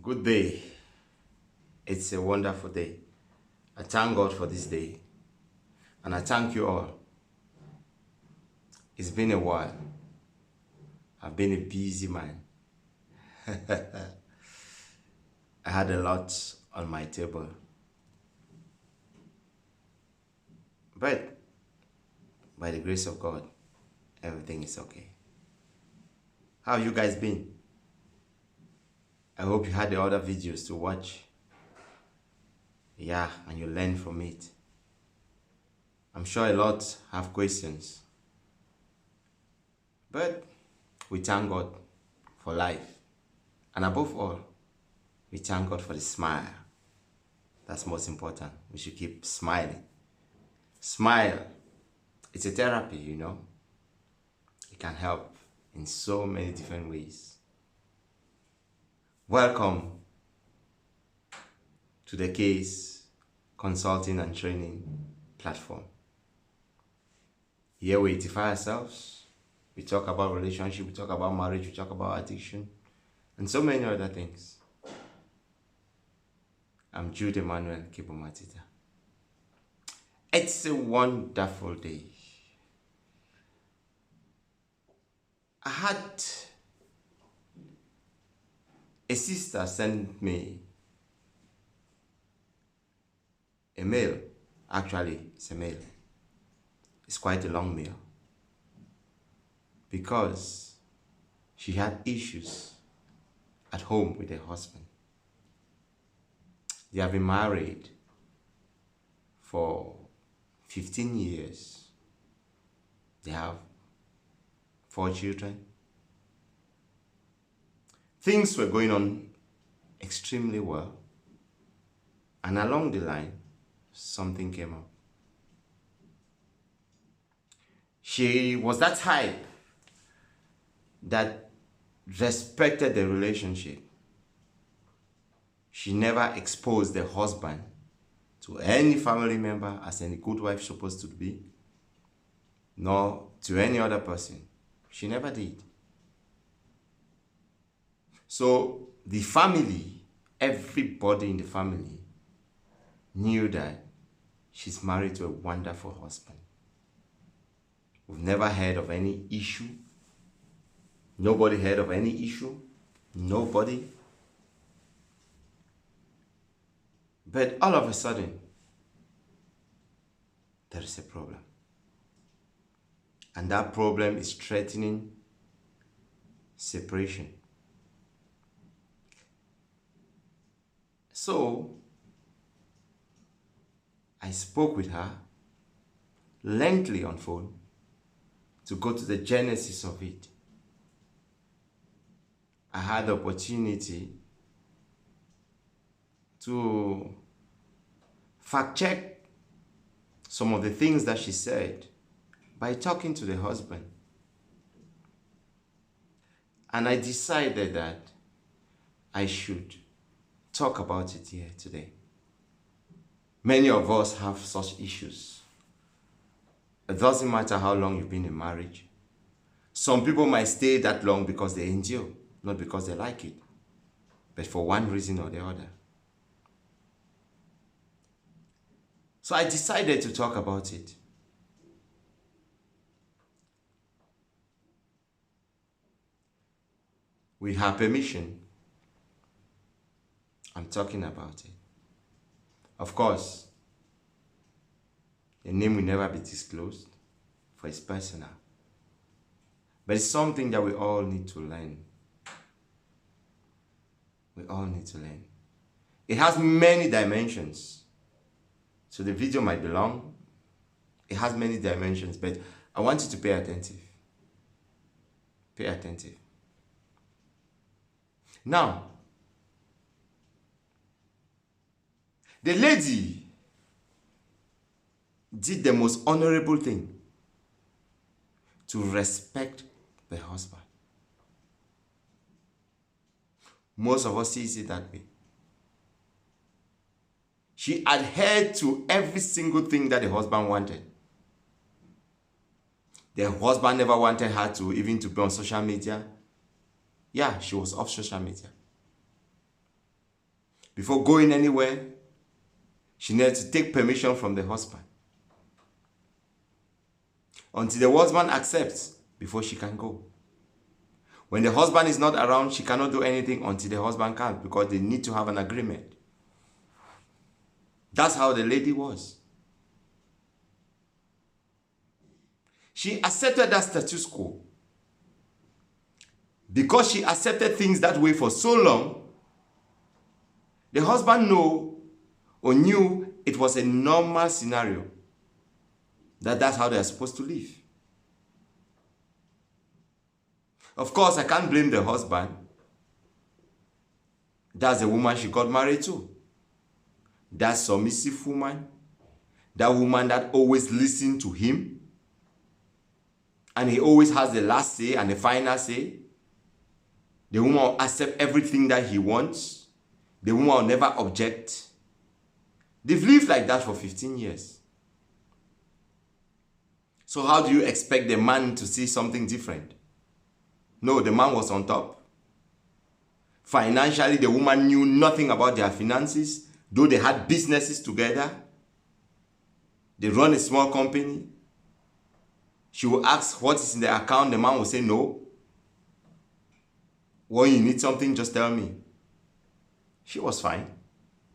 Good day. It's a wonderful day. I thank God for this day. And I thank you all. It's been a while. I've been a busy man. I had a lot on my table. But by the grace of God, everything is okay. How have you guys been? I hope you had the other videos to watch. Yeah, and you learn from it. I'm sure a lot have questions. But we thank God for life. And above all, we thank God for the smile. That's most important. We should keep smiling. Smile. It's a therapy, you know. It can help in so many different ways. Welcome to the Case Consulting and Training platform. Here we edify ourselves. We talk about relationship, we talk about marriage, we talk about addiction, and so many other things. I'm Jude Emmanuel Kibomatita. It's a wonderful day. I had a sister send me a mail. Actually, it's a mail. It's quite a long mail. Because she had issues at home with her husband. They have been married for 15 years. They have 4 children. Things were going on extremely well. And along the line, something came up. She was that type that respected the relationship. She never exposed the husband to any family member as any good wife supposed to be, nor to any other person. She never did. So the family, everybody in the family knew that she's married to a wonderful husband. We've never heard of any issue. Nobody heard of any issue. Nobody. But all of a sudden, there is a problem. And that problem is threatening separation. So, I spoke with her lengthily on phone to go to the genesis of it. I had the opportunity to fact check some of the things that she said by talking to the husband. And I decided that I should talk about it here today. Many of us have such issues. It doesn't matter how long you've been in marriage. Some people might stay that long because they endure, not because they like it, but for one reason or the other. So I decided to talk about it. With her permission, I'm talking about it. Of course, the name will never be disclosed, for it's personal. But it's something that we all need to learn. We all need to learn. It has many dimensions. So the video might be long. It has many dimensions, but I want you to pay attentive. Pay attentive. Now, the lady did the most honorable thing to respect the husband. Most of us see it that way. She adhered to every single thing that the husband wanted. The husband never wanted her to even to be on social media. Yeah, she was off social media. Before going anywhere, she needed to take permission from the husband. Until the husband accepts before she can go. When the husband is not around, she cannot do anything until the husband can, because they need to have an agreement. That's how the lady was. She accepted that status quo. Because she accepted things that way for so long, the husband knew it was a normal scenario. That's how they're supposed to live. Of course, I can't blame the husband. That's the woman she got married to. That submissive woman. That woman that always listens to him. And he always has the last say and the final say. The woman will accept everything that he wants. The woman will never object. They've lived like that for 15 years. So how do you expect the man to see something different? No, the man was on top. Financially, the woman knew nothing about their finances, though they had businesses together. They run a small company. She will ask what is in the account. The man will say no. When you need something, just tell me. She was fine.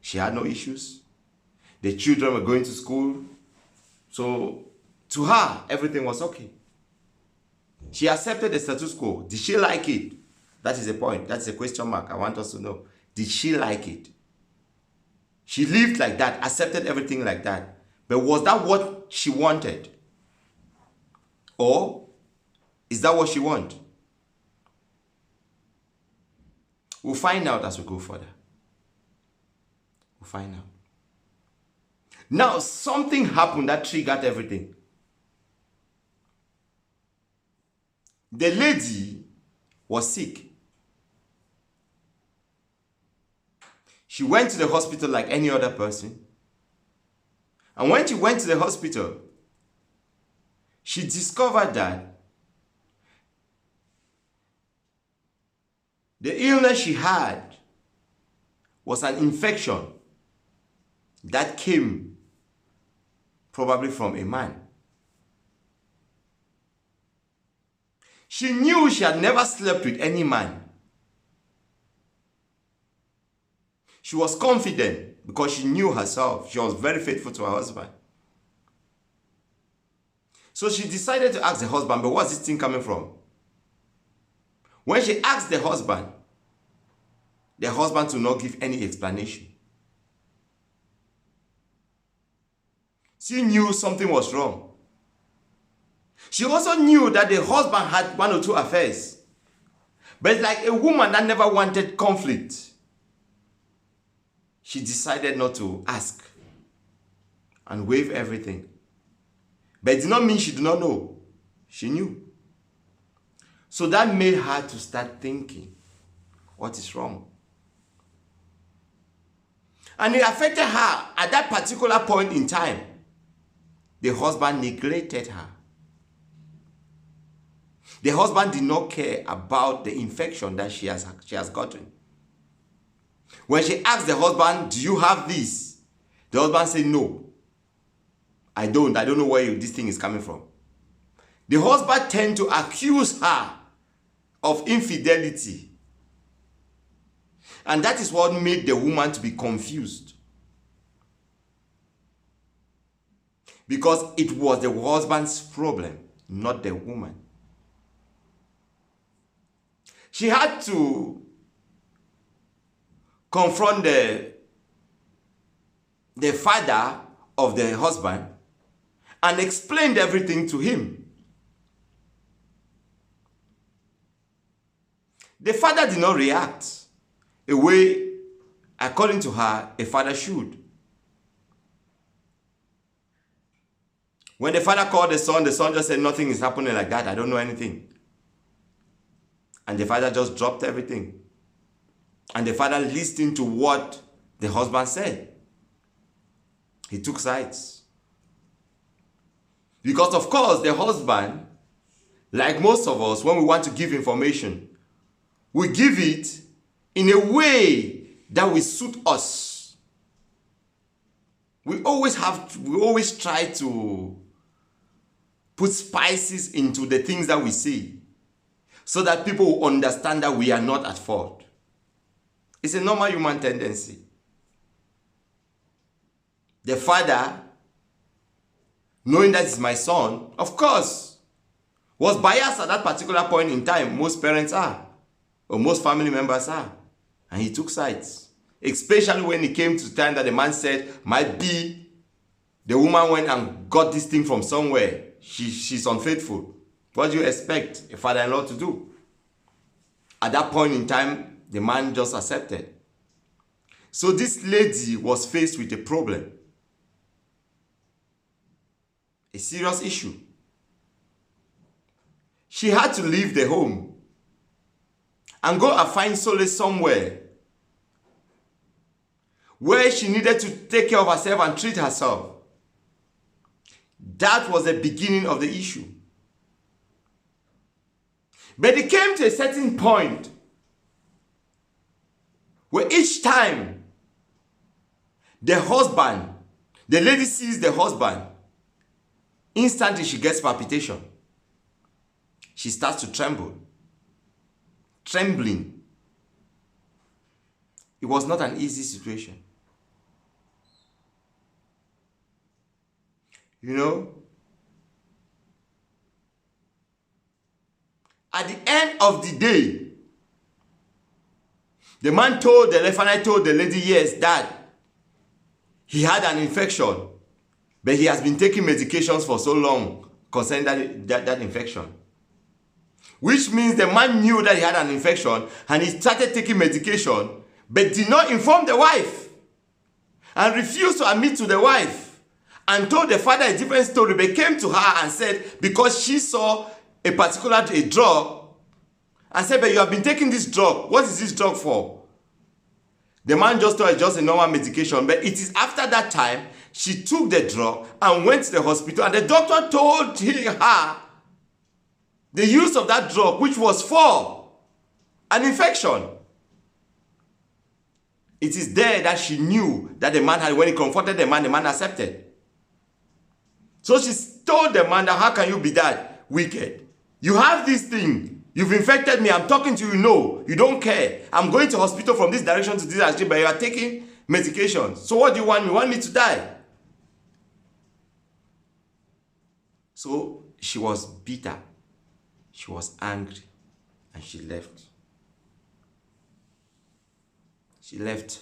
She had no issues. The children were going to school. So to her, everything was okay. She accepted the status quo. Did she like it? That is the point. That's a question mark. I want us to know. Did she like it? She lived like that, accepted everything like that. But was that what she wanted? Or is that what she wants? We'll find out as we go further. We'll find out. Now, something happened that triggered everything. The lady was sick. She went to the hospital like any other person. And when she went to the hospital, she discovered that the illness she had was an infection that came probably from a man. She knew she had never slept with any man. She was confident because she knew herself. She was very faithful to her husband. So she decided to ask the husband, but what's this thing coming from? When she asked the husband did not give any explanation. She knew something was wrong. She also knew that the husband had 1 or 2 affairs. But it's like a woman that never wanted conflict. She decided not to ask and waive everything. But it did not mean she did not know. She knew. So that made her to start thinking, what is wrong? And it affected her at that particular point in time. The husband neglected her. The husband did not care about the infection that she has gotten. When she asked the husband, do you have this? The husband said, no. I don't know where this thing is coming from. The husband tended to accuse her of infidelity. And that is what made the woman to be confused. Because it was the husband's problem, not the woman. She had to confront the father of the husband and explained everything to him. The father did not react a way, according to her, a father should. When the father called the son just said, nothing is happening like that. I don't know anything. And the father just dropped everything. And the father listened to what the husband said. He took sides. Because of course, the husband, like most of us, when we want to give information, we give it in a way that will suit us. We always try to put spices into the things that we see so that people will understand that we are not at fault. It's a normal human tendency. The father, knowing that it's my son, of course, was biased at that particular point in time. Most parents are, or most family members are. And he took sides. Especially when it came to the time that the man said, might be the woman went and got this thing from somewhere. She's unfaithful. What do you expect a father-in-law to do? At that point in time, the man just accepted. So this lady was faced with a problem. A serious issue. She had to leave the home and go and find solace somewhere where she needed to take care of herself and treat herself. That was the beginning of the issue. But it came to a certain point where each time the lady sees the husband, instantly she gets palpitation. She starts to tremble. Trembling. It was not an easy situation. You know, at the end of the day, the man told the lady, yes, that he had an infection, but he has been taking medications for so long concerning that infection. Which means the man knew that he had an infection and he started taking medication, but did not inform the wife and refused to admit to the wife and told the father a different story, but came to her and said, because she saw a particular drug, and said, but you have been taking this drug. What is this drug for? The man just thought it's just a normal medication, but it is after that time she took the drug and went to the hospital, and the doctor told her the use of that drug, which was for an infection. It is there that she knew that the man had, when he confronted the man accepted. So she told the man that, how can you be that wicked? You have this thing. You've infected me. I'm talking to you. No, you don't care. I'm going to hospital from this direction to this direction, but you are taking medication. So what do you want me? You want me to die? So she was bitter. She was angry. And she left. She left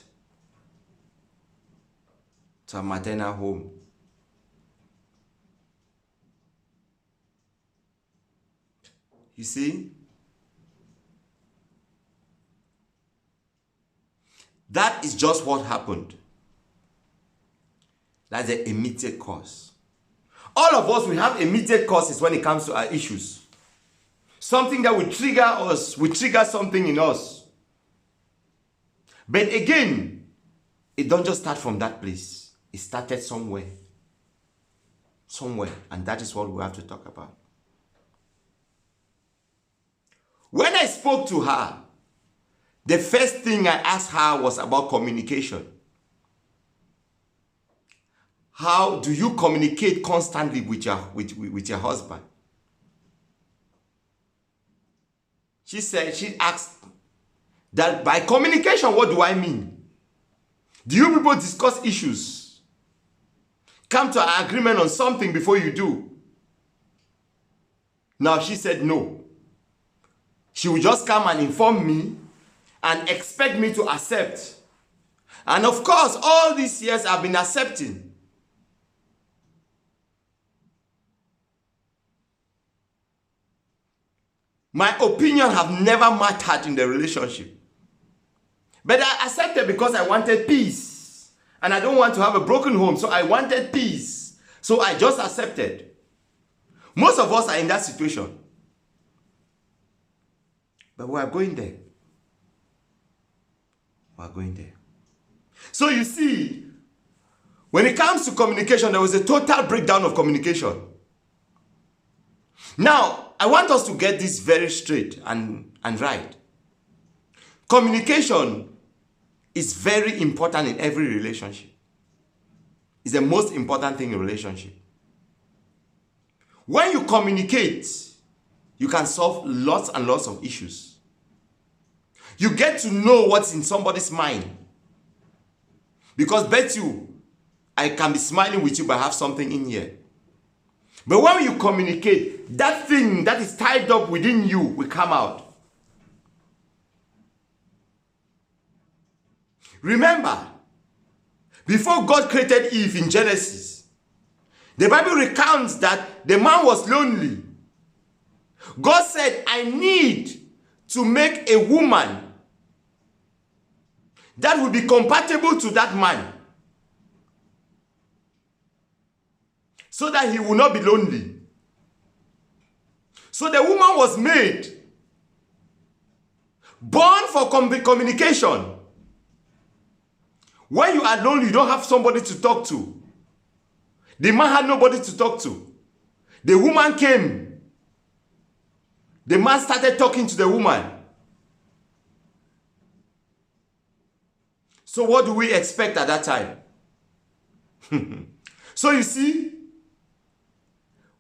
to her maternal home. You see, that is just what happened. That's the immediate cause. All of us, we have immediate causes when it comes to our issues. Something that will trigger us, will trigger something in us. But again, it don't just start from that place. It started somewhere. Somewhere. And that is what we have to talk about. When I spoke to her, the first thing I asked her was about communication. How do you communicate constantly with your husband? She asked that by communication, what do I mean? Do you people discuss issues? Come to an agreement on something before you do? Now she said no. She will just come and inform me and expect me to accept. And of course, all these years I've been accepting. My opinion have never mattered in the relationship. But I accepted because I wanted peace. And I don't want to have a broken home, so I wanted peace. So I just accepted. Most of us are in that situation. But we are going there. We are going there. So you see, when it comes to communication, there was a total breakdown of communication. Now, I want us to get this very straight and right. Communication is very important in every relationship. It's the most important thing in relationship. When you communicate, you can solve lots and lots of issues. You get to know what's in somebody's mind. Because bet you, I can be smiling with you but have something in here. But when you communicate, that thing that is tied up within you will come out. Remember, before God created Eve in Genesis, the Bible recounts that the man was lonely. God said, I need to make a woman that will be compatible to that man, so that he will not be lonely. So the woman was made, born for communication. When you are lonely, you don't have somebody to talk to. The man had nobody to talk to. The woman came. The man started talking to the woman. So what do we expect at that time? So you see,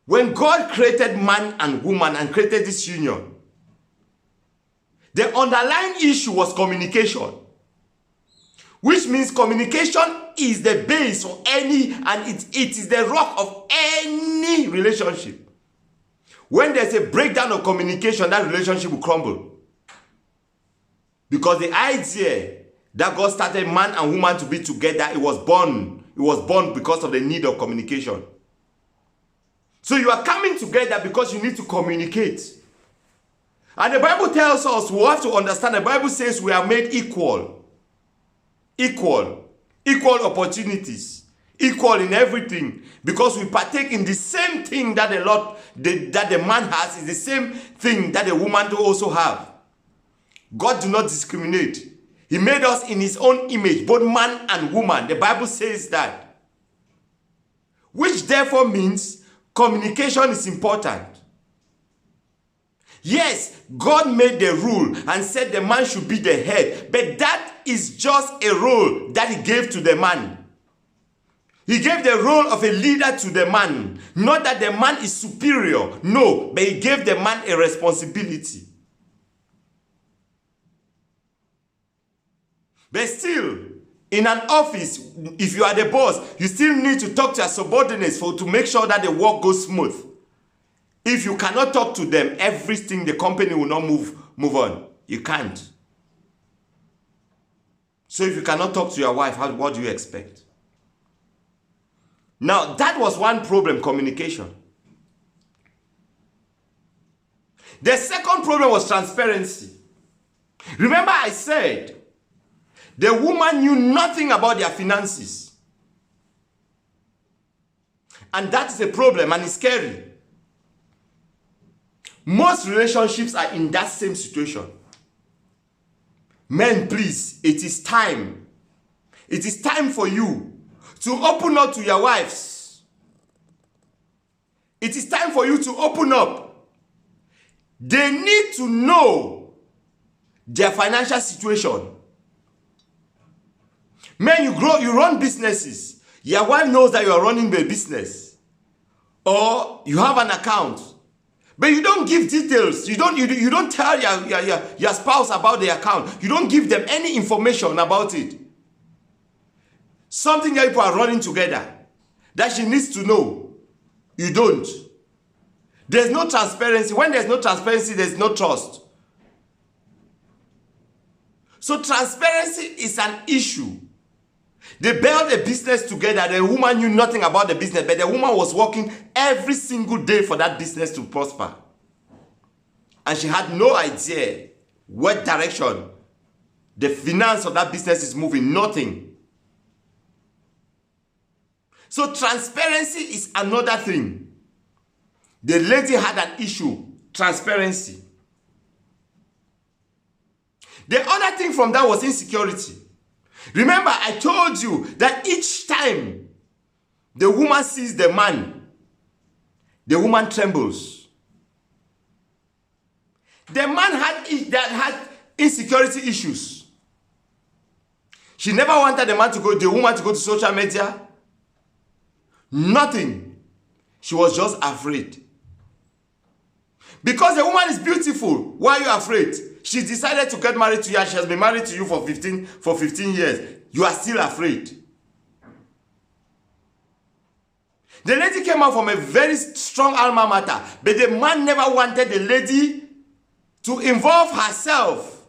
when God created man and woman and created this union, the underlying issue was communication. Which means communication is the base of any, and it is the rock of any relationship. When there's a breakdown of communication, that relationship will crumble. Because the idea that God started man and woman to be together, it was born. It was born because of the need of communication. So you are coming together because you need to communicate. And the Bible tells us we have to understand, the Bible says we are made equal. Equal opportunities, equal in everything, because we partake in the same thing that that the man has, is the same thing that the woman do also have. God do not discriminate. He made us in his own image, both man and woman. The Bible says that. Which therefore means communication is important. Yes, God made the rule and said the man should be the head, but that is just a role that he gave to the man. He gave the role of a leader to the man. Not that the man is superior, no, but he gave the man a responsibility. But still, in an office, if you are the boss, you still need to talk to your subordinates to make sure that the work goes smooth. If you cannot talk to them, everything, the company will not move on. You can't. So if you cannot talk to your wife, what do you expect? Now, that was one problem, communication. The second problem was transparency. Remember I said, the woman knew nothing about their finances. And that is a problem, and it's scary. Most relationships are in that same situation. Men, please, it is time. It is time for you to open up to your wives. It is time for you to open up. They need to know their financial situation. Men, you run businesses. Your wife knows that you are running a business. Or you have an account. But you don't give details. You don't tell your spouse about the account. You don't give them any information about it. Something that people are running together that she needs to know. You don't. There's no transparency. When there's no transparency, there's no trust. So transparency is an issue. They built a business together. The woman knew nothing about the business, but the woman was working every single day for that business to prosper. And she had no idea what direction the finance of that business is moving. Nothing. So transparency is another thing. The lady had an issue. Transparency. The other thing from that was insecurity. Remember, I told you that each time the woman sees the man, the woman trembles. The man had insecurity issues. She never wanted the woman to go to social media. Nothing. She was just afraid. Because the woman is beautiful, why are you afraid? She decided to get married to you and she has been married to you for 15 years. You are still afraid. The lady came out from a very strong alma mater, but the man never wanted the lady to involve herself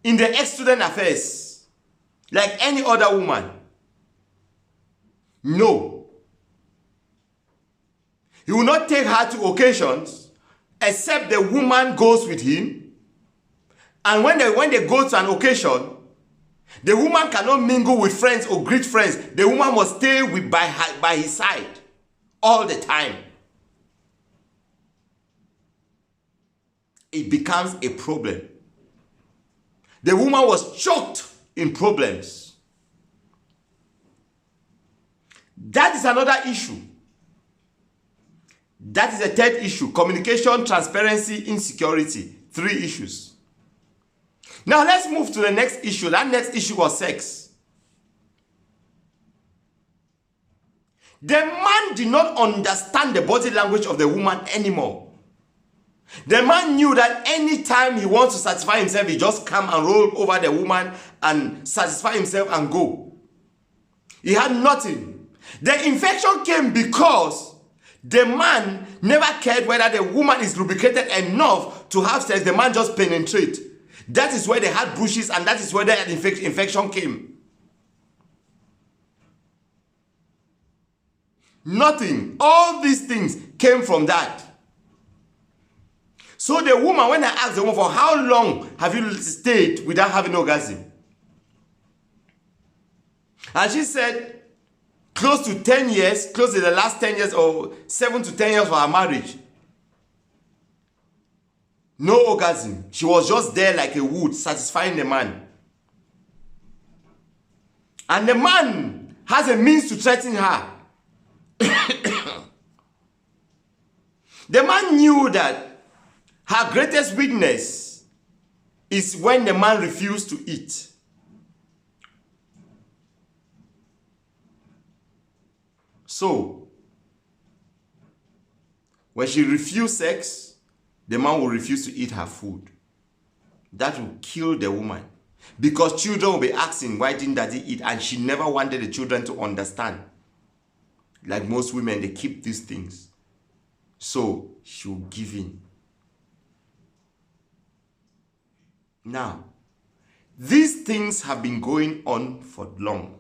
in the ex-student affairs like any other woman. No. He will not take her to occasions except the woman goes with him. And when they go to an occasion, the woman cannot mingle with friends or greet friends. The woman must stay by his side all the time. It becomes a problem. The woman was choked in problems. That is another issue. That is the third issue. Communication, transparency, insecurity. 3 issues. Now let's move to the next issue. That next issue was sex. The man did not understand the body language of the woman anymore. The man knew that anytime he wants to satisfy himself, he just come and roll over the woman and satisfy himself and go. He had nothing. The infection came because the man never cared whether the woman is lubricated enough to have sex. The man just penetrate. That is where they had bruises, and that is where the infection came. Nothing. All these things came from that. So the woman, when I asked the woman, for how long have you stayed without having orgasm? And she said, close to 10 years, close to the last 10 years, or 7 to 10 years for her marriage. No orgasm. She was just there like a wood, satisfying the man. And the man has a means to threaten her. The man knew that her greatest weakness is when the man refused to eat. So, when she refused sex, the man will refuse to eat her food. That will kill the woman. Because children will be asking, why didn't daddy eat? And she never wanted the children to understand. Like most women, they keep these things. So, she will give in. Now, these things have been going on for long.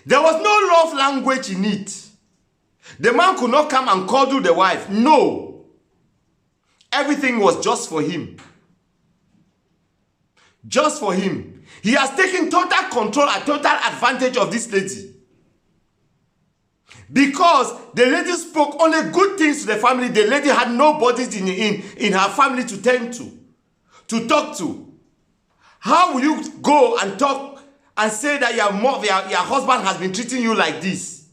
There was no love language in it. The man could not come and cuddle the wife. No. Everything was just for him. Just for him. He has taken total control and total advantage of this lady. Because the lady spoke only good things to the family. The lady had nobody in her family to tend to talk to. How will you go and talk and say that your husband has been treating you like this,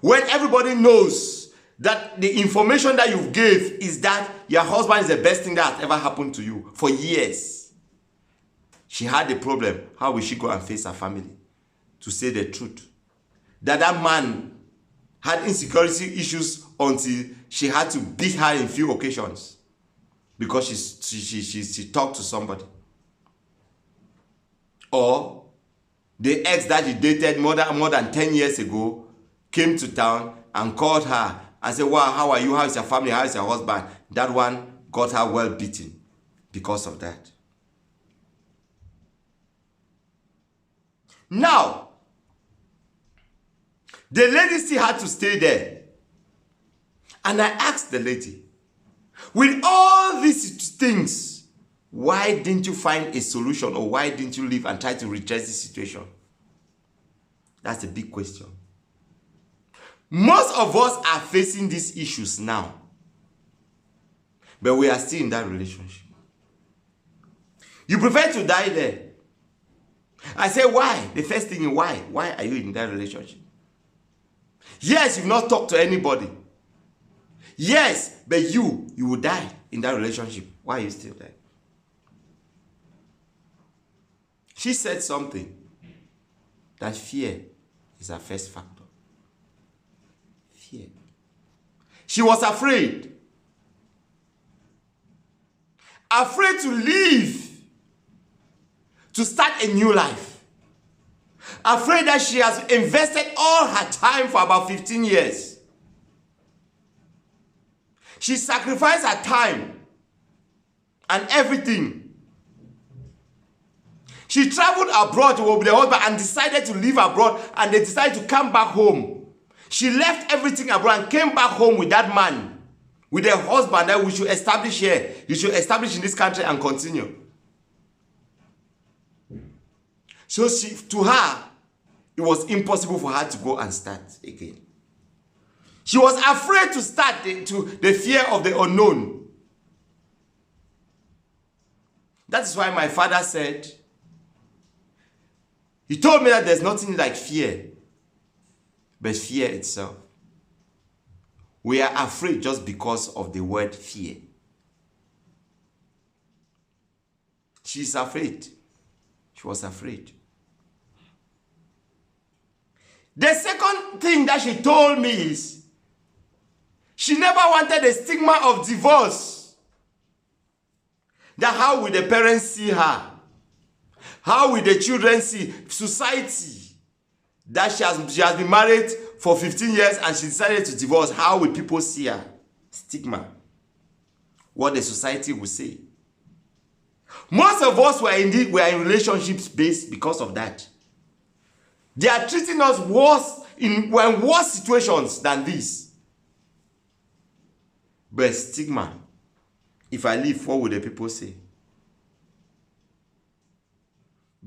when everybody knows that the information that you gave is that your husband is the best thing that has ever happened to you for years? She had a problem. How will she go and face her family to say the truth? That man had insecurity issues until she had to beat her in few occasions because she talked to somebody. Or the ex that he dated more than 10 years ago came to town and called her and said, wow, how are you? How is your family? How is your husband? That one got her well beaten because of that. Now, the lady still had to stay there. And I asked the lady, with all these things, why didn't you find a solution, or why didn't you leave and try to redress the situation? That's a big question. Most of us are facing these issues now, but we are still in that relationship. You prefer to die there. I say, why? The first thing is why? Why are you in that relationship? Yes, you've not talked to anybody. Yes, but you will die in that relationship. Why are you still there? She said something, that fear is her first factor. Fear. She was afraid. Afraid to leave, to start a new life. Afraid that she has invested all her time for about 15 years. She sacrificed her time and everything. She traveled abroad with the husband and decided to live abroad, and they decided to come back home. She left everything abroad and came back home with that man, with her husband that we should establish here. You should establish in this country and continue. So to her, it was impossible for her to go and start again. She was afraid to start the fear of the unknown. That is why my father said, he told me that there's nothing like fear, but fear itself. We are afraid just because of the word fear. She's afraid. She was afraid. The second thing that she told me is, she never wanted the stigma of divorce. That how will the parents see her? How will the children see society? That she has been married for 15 years and she decided to divorce. How will people see her? Stigma. What the society will say. Most of us were in relationships based because of that. They are treating us worse in worse situations than this. But stigma. If I leave, what will the people say?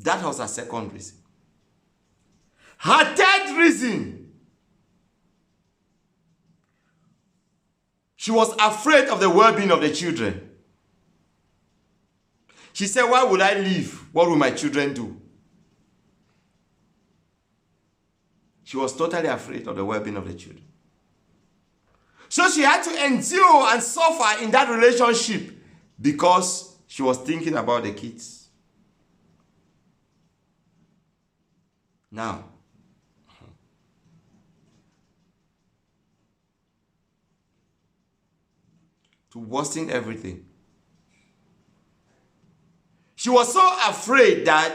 That was her second reason. Her third reason, she was afraid of the well-being of the children. She said, why would I leave? What will my children do? She was totally afraid of the well-being of the children. So she had to endure and suffer in that relationship because she was thinking about the kids. Now, to worsen everything, she was so afraid that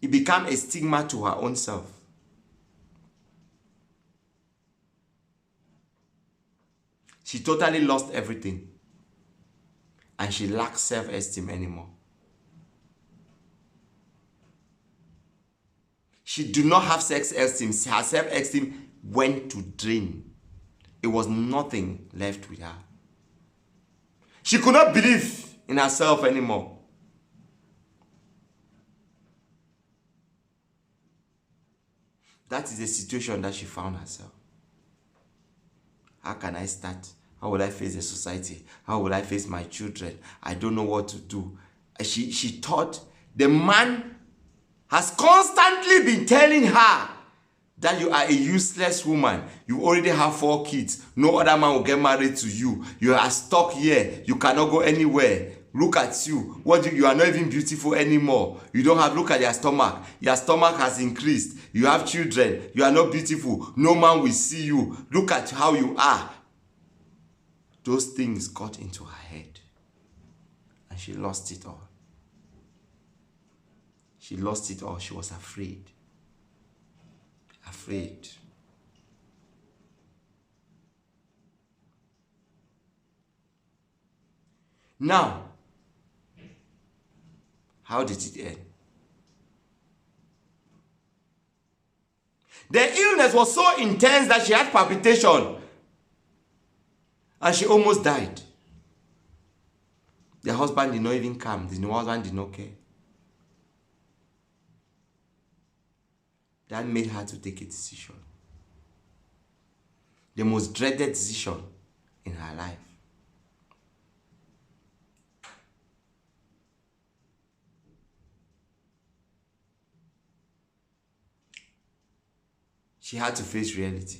it became a stigma to her own self. She totally lost everything. And she lacked self-esteem anymore. She did not have self-esteem. Her self-esteem went to drain. It was nothing left with her. She could not believe in herself anymore. That is the situation that she found herself. How can I start? How will I face the society? How will I face my children? I don't know what to do. She thought the man has constantly been telling her that you are a useless woman. You already have 4 kids. No other man will get married to you. You are stuck here. You cannot go anywhere. Look at you. You are not even beautiful anymore. You don't have, look at your stomach. Your stomach has increased. You have children. You are not beautiful. No man will see you. Look at how you are. Those things got into her head. And she lost it all. She lost it all. She was afraid. Afraid. Now, how did it end? The illness was so intense that she had palpitation and she almost died. The husband did not even come. The husband did not care. That made her to take a decision. The most dreaded decision in her life. She had to face reality.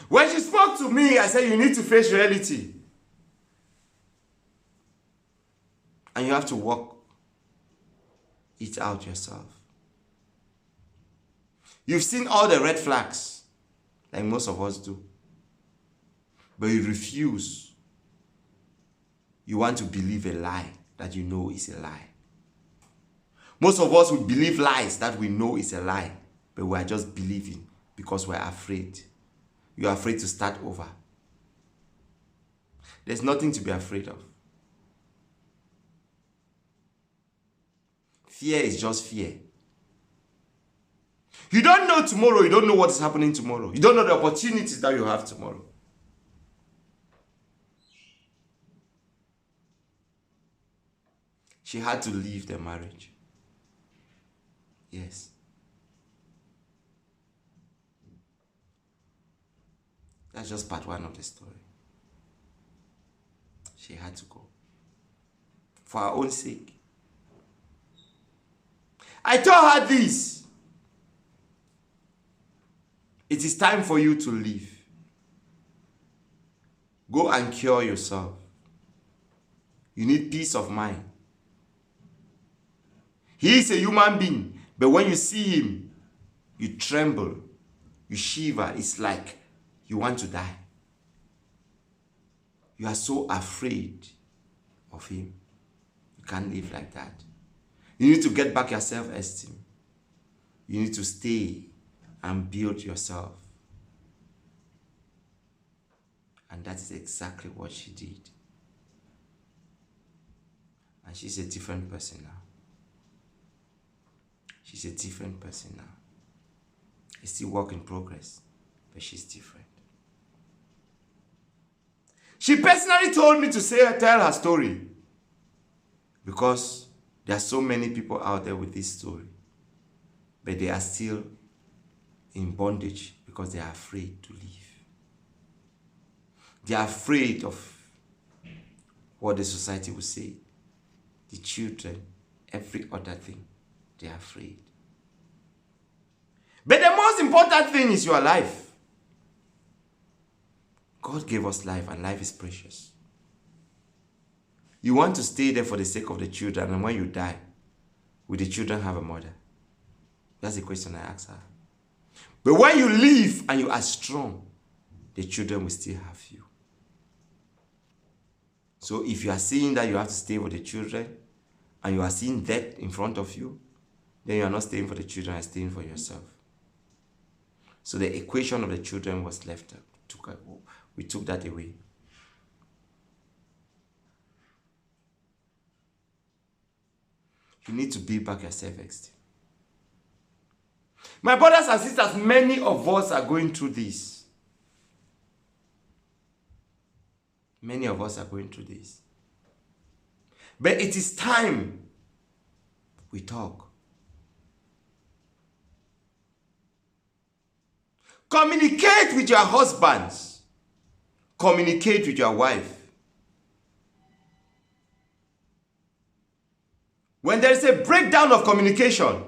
When she spoke to me, I said, you need to face reality. And you have to work it out yourself. You've seen all the red flags, like most of us do. But you refuse. You want to believe a lie that you know is a lie. Most of us would believe lies that we know is a lie, but we are just believing because we're afraid. You're afraid to start over. There's nothing to be afraid of. Fear is just fear. You don't know tomorrow. You don't know what is happening tomorrow. You don't know the opportunities that you have tomorrow. She had to leave the marriage. Yes. That's just part one of the story. She had to go. For her own sake. I told her this. It is time for you to leave. Go and cure yourself. You need peace of mind. He is a human being, but when you see him, you tremble, you shiver. It's like you want to die. You are so afraid of him. You can't live like that. You need to get back your self-esteem. You need to stay and build yourself. And that is exactly what she did. And she's a different person now. She's a different person now. It's still work in progress, but she's different. She personally told me to tell her story because there are so many people out there with this story, but they are still in bondage because they are afraid to leave. They are afraid of what the society will say, the children, every other thing. They are afraid. But the most important thing is your life. God gave us life, and life is precious. You want to stay there for the sake of the children, and when you die, will the children have a mother? That's the question I asked her. But when you live and you are strong, the children will still have you. So if you are seeing that you have to stay for the children, and you are seeing death in front of you, then you are not staying for the children, you are staying for yourself. So the equation of the children was left. We took that away. You need to build back your self-esteem. My brothers and sisters, many of us are going through this. Many of us are going through this. But it is time we talk. Communicate with your husbands. Communicate with your wife. When there is a breakdown of communication,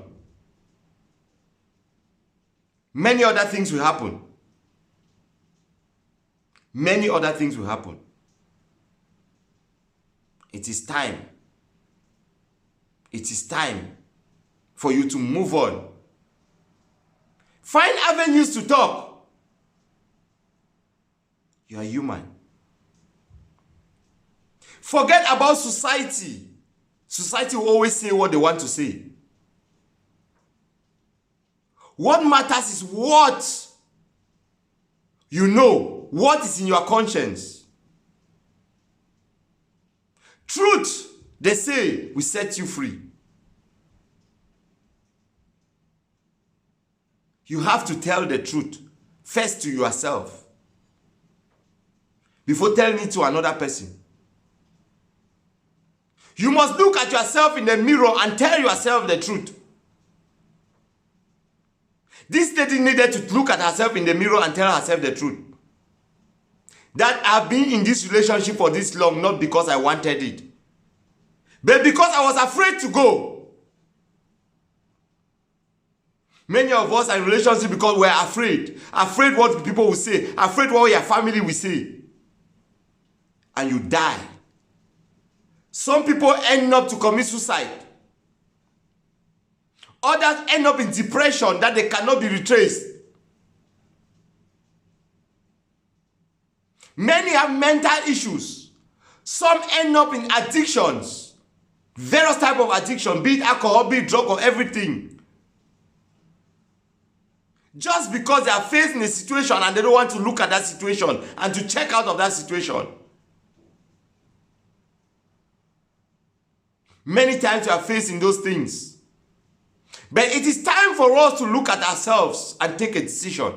many other things will happen. Many other things will happen. It is time. It is time for you to move on. Find avenues to talk. You are human. Forget about society. Society will always say what they want to say. What matters is what you know, what is in your conscience. Truth, they say, will set you free. You have to tell the truth first to yourself before telling it to another person. You must look at yourself in the mirror and tell yourself the truth. This lady needed to look at herself in the mirror and tell herself the truth. That I've been in this relationship for this long, not because I wanted it, but because I was afraid to go. Many of us are in relationship because we're afraid. Afraid what people will say. Afraid what your family will say. And you die. Some people end up to commit suicide. Others end up in depression that they cannot be retraced. Many have mental issues. Some end up in addictions. Various types of addiction, be it alcohol, be it drug, or everything. Just because they are facing a situation and they don't want to look at that situation and to check out of that situation. Many times we are facing those things. But it is time for us to look at ourselves and take a decision.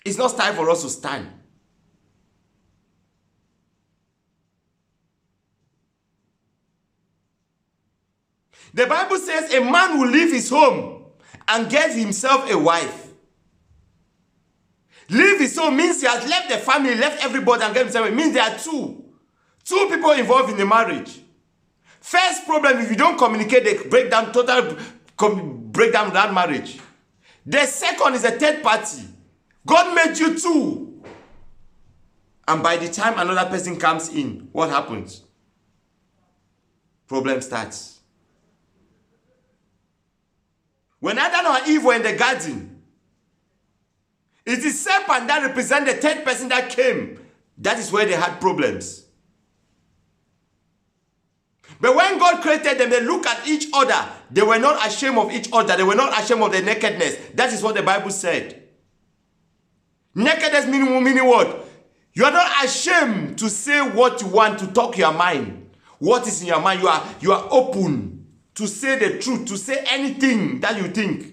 It's not time for us to stand. The Bible says a man will leave his home and get himself a wife. Leave his home means he has left the family, left everybody and get himself a wife. It means there are two people involved in the marriage. First problem, if you don't communicate, they break down, total breakdown of that marriage. The second is a third party. God made you two. And by the time another person comes in, what happens? Problem starts. When Adam and Eve were in the garden, it is serpent that represents the third person that came. That is where they had problems. But when God created them, they looked at each other. They were not ashamed of each other. They were not ashamed of their nakedness. That is what the Bible said. Nakedness meaning what? You are not ashamed to say what you want, to talk your mind. What is in your mind? You are open to say the truth, to say anything that you think.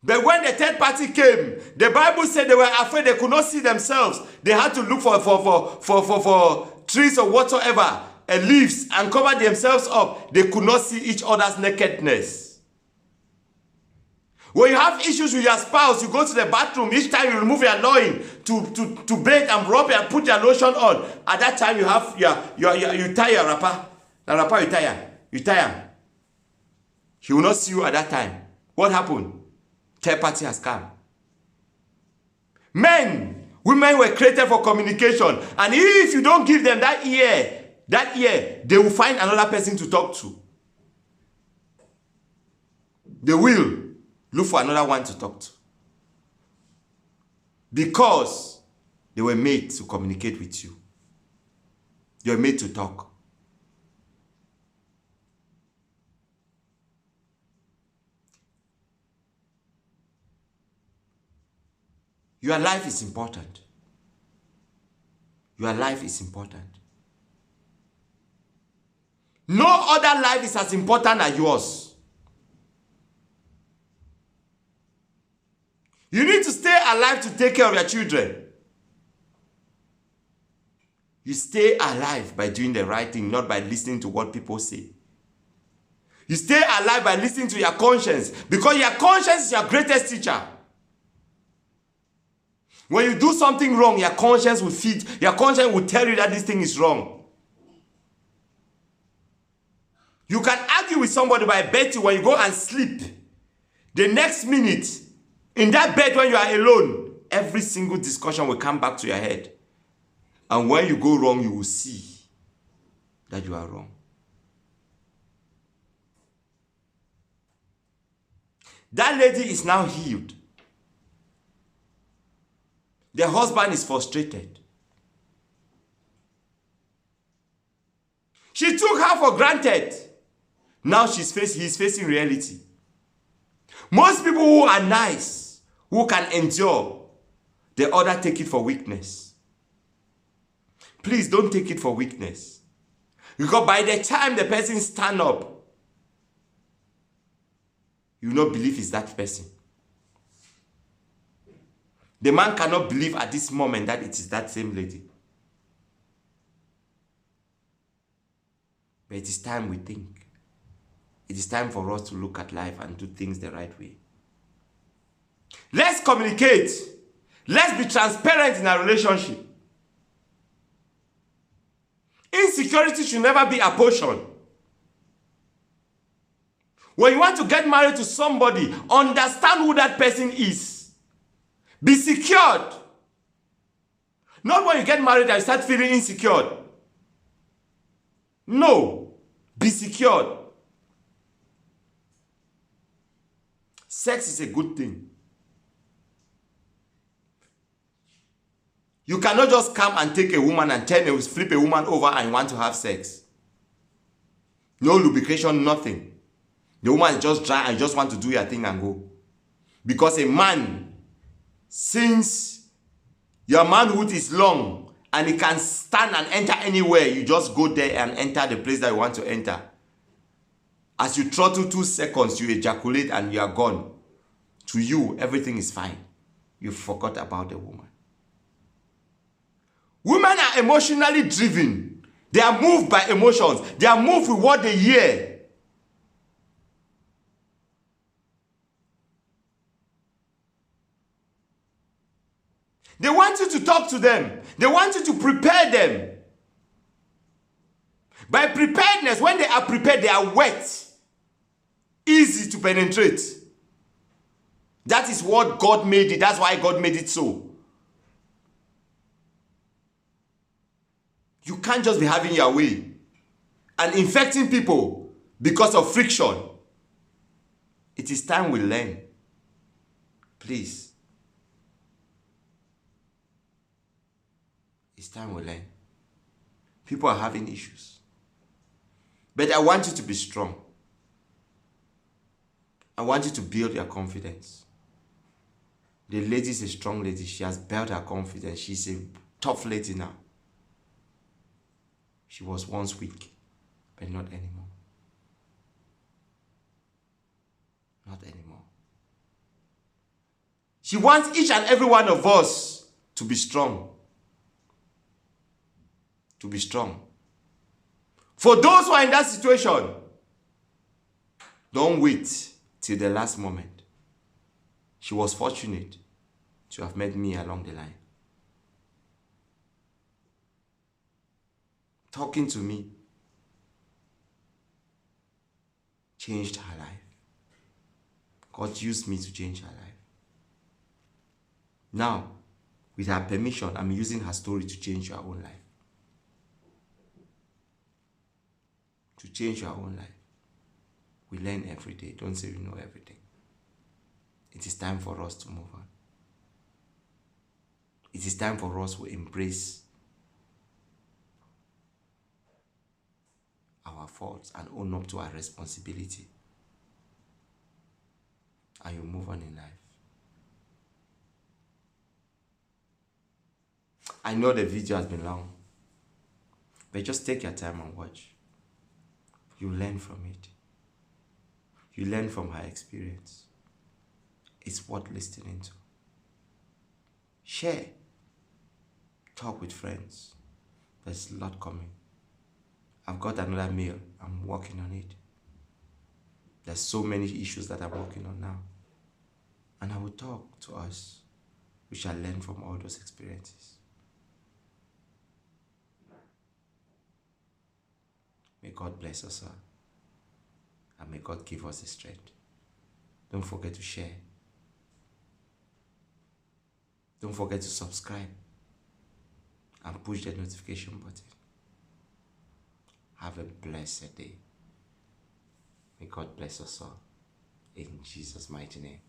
But when the third party came, the Bible said they were afraid, they could not see themselves. They had to look for trees or whatsoever, leaves, and cover themselves up. They could not see each other's nakedness. When you have issues with your spouse, you go to the bathroom. Each time you remove your loin to bathe and rub and put your lotion on. At that time you have you tie your wrapper. The wrapper you tie. He will not see you at that time. What happened? Third party has come. Men, women were created for communication. And if you don't give them that ear, they will find another person to talk to. They will look for another one to talk to. Because they were made to communicate with you. They were made to talk. Your life is important. Your life is important. No other life is as important as yours. You need to stay alive to take care of your children. You stay alive by doing the right thing, not by listening to what people say. You stay alive by listening to your conscience, because your conscience is your greatest teacher. When you do something wrong, your conscience will tell you that this thing is wrong. You can argue with somebody, but I bet you when you go and sleep, the next minute, in that bed when you are alone, every single discussion will come back to your head. And when you go wrong, you will see that you are wrong. That lady is now healed. The husband is frustrated. She took her for granted. Now he's facing reality. Most people who are nice, who can endure, the other take it for weakness. Please don't take it for weakness. Because by the time the person stand up, you will not believe it's that person. The man cannot believe at this moment that it is that same lady. But it is time we think. It is time for us to look at life and do things the right way. Let's communicate. Let's be transparent in our relationship. Insecurity should never be a portion. When you want to get married to somebody, understand who that person is. Be secured. Not when you get married and you start feeling insecure. No. Be secured. Sex is a good thing. You cannot just come and take a woman and flip a woman over and want to have sex. No lubrication, nothing. The woman is just dry and just want to do your thing and go. Because a man, since your manhood is long and he can stand and enter anywhere, you just go there and enter the place that you want to enter. As you throttle 2 seconds, you ejaculate and you are gone. To you, everything is fine. You forgot about the woman. Women are emotionally driven. They are moved by emotions. They are moved with what they hear. They want you to talk to them. They want you to prepare them. By preparedness, when they are prepared, they are wet. Easy to penetrate. That is what God made it. That's why God made it so. You can't just be having your way and infecting people because of friction. It is time we learn. Please. It's time we learn. People are having issues. But I want you to be strong. I want you to build your confidence. The lady is a strong lady. She has built her confidence. She's a tough lady now. She was once weak, but not anymore. Not anymore. She wants each and every one of us to be strong. To be strong. For those who are in that situation, don't wait till the last moment. She was fortunate to have met me along the line. Talking to me changed her life. God used me to change her life. Now, with her permission, I'm using her story to change your own life. To change your own life. We learn every day. Don't say we know everything. It is time for us to move on. It is time for us to embrace our faults and own up to our responsibility. And you move on in life. I know the video has been long, but just take your time and watch. You learn from it. You learn from her experience. It's worth listening to. Share. Talk with friends. There's a lot coming. I've got another mail. I'm working on it. There's so many issues that I'm working on now. And I will talk to us. We shall learn from all those experiences. May God bless us all. And may God give us the strength. Don't forget to share. Don't forget to subscribe. And push the notification button. Have a blessed day. May God bless us all. In Jesus' mighty name.